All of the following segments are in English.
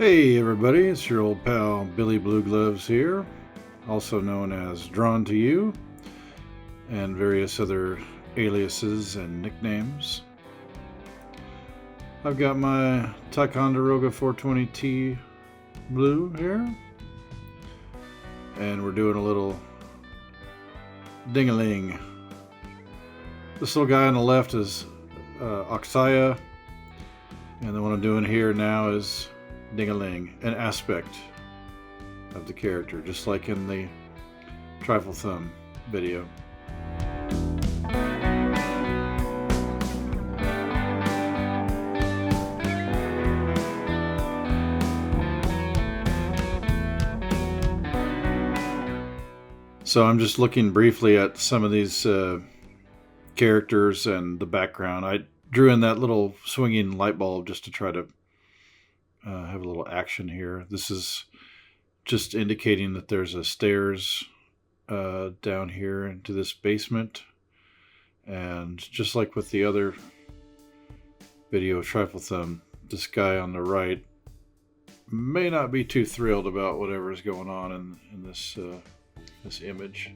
Hey everybody, it's your old pal Billy Blue Gloves here, also known as Drawn to You, and various other aliases and nicknames. I've got my Ticonderoga 420T Blue here, and we're doing a little Dingaling. This little guy on the left is Oxaya, and the one I'm doing here now is Dingaling, an aspect of the character, just like in the Trifle Thumb video. So I'm just looking briefly at some of these characters and the background. I drew in that little swinging light bulb just to try to have a little action here. This is just indicating that there's a stairs down here into this basement. And just like with the other video of Trifle Thumb, this guy on the right may not be too thrilled about whatever is going on in this image.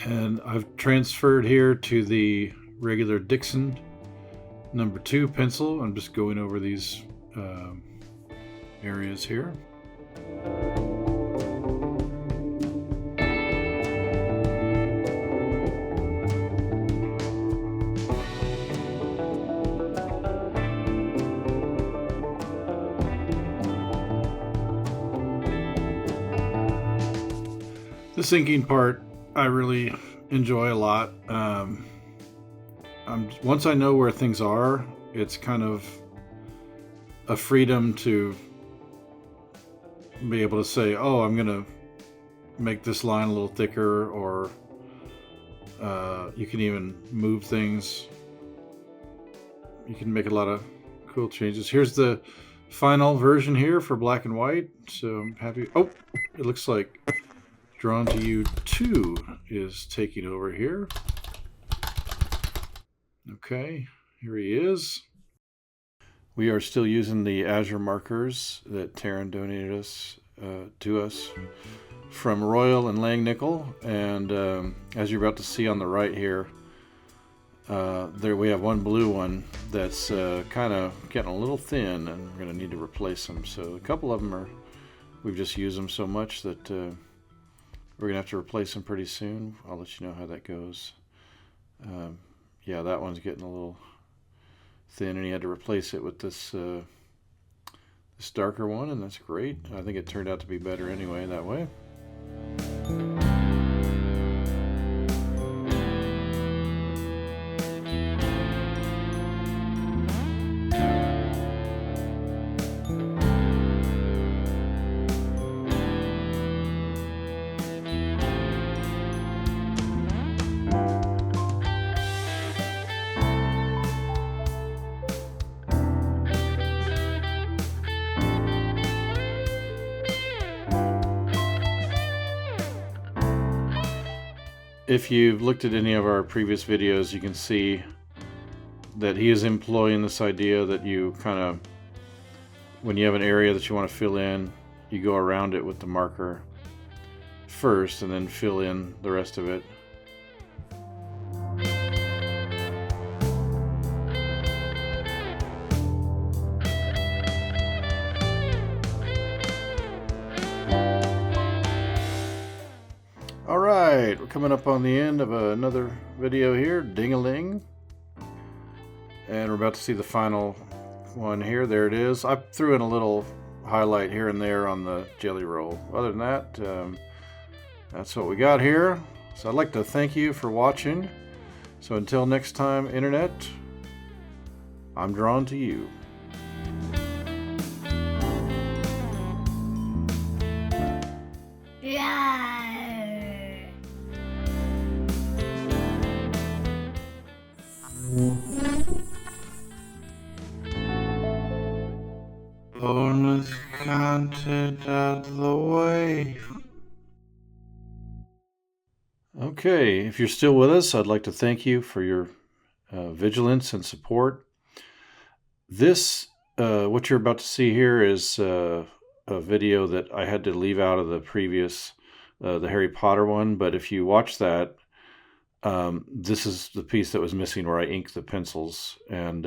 And I've transferred here to the regular Dixon number 2 pencil. I'm just going over these areas here. This inking part I really enjoy a lot. Once I know where things are, it's kind of a freedom to be able to say, oh, I'm going to make this line a little thicker, or you can even move things. You can make a lot of cool changes. Here's the final version here for black and white. So I'm happy. Oh, it looks like Drawn to You 2 is taking over here. Okay, here he is. We are still using the Azure markers that Taryn donated to us from Royal and Lang Nickel. And as you're about to see on the right here, there we have one blue one that's kind of getting a little thin, and we're going to need to replace them. So a couple of them we've just used them so much that we're going to have to replace them pretty soon. I'll let you know how that goes. Yeah, that one's getting a little thin, and he had to replace it with this darker one, and that's great. I think it turned out to be better anyway that way. If you've looked at any of our previous videos, you can see that he is employing this idea that you kind of, when you have an area that you want to fill in, you go around it with the marker first and then fill in the rest of it. Alright, we're coming up on the end of another video here, Dingaling. And we're about to see the final one here. There it is. I threw in a little highlight here and there on the jelly roll. Other than that, that's what we got here. So I'd like to thank you for watching. So until next time, Internet, I'm drawn to you. Yeah. Bonus content out of the way. Okay, if you're still with us, I'd like to thank you for your vigilance and support. This, what you're about to see here is a video that I had to leave out of the previous, the Harry Potter one. But if you watch that, this is the piece that was missing where I inked the pencils, and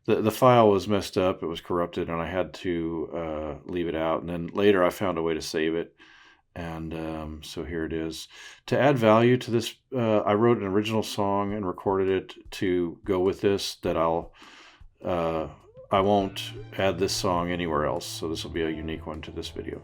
the file was messed up. It was corrupted, and I had to leave it out. And then later, I found a way to save it, and so here it is. To add value to this, I wrote an original song and recorded it to go with this. I won't add this song anywhere else, so this will be a unique one to this video.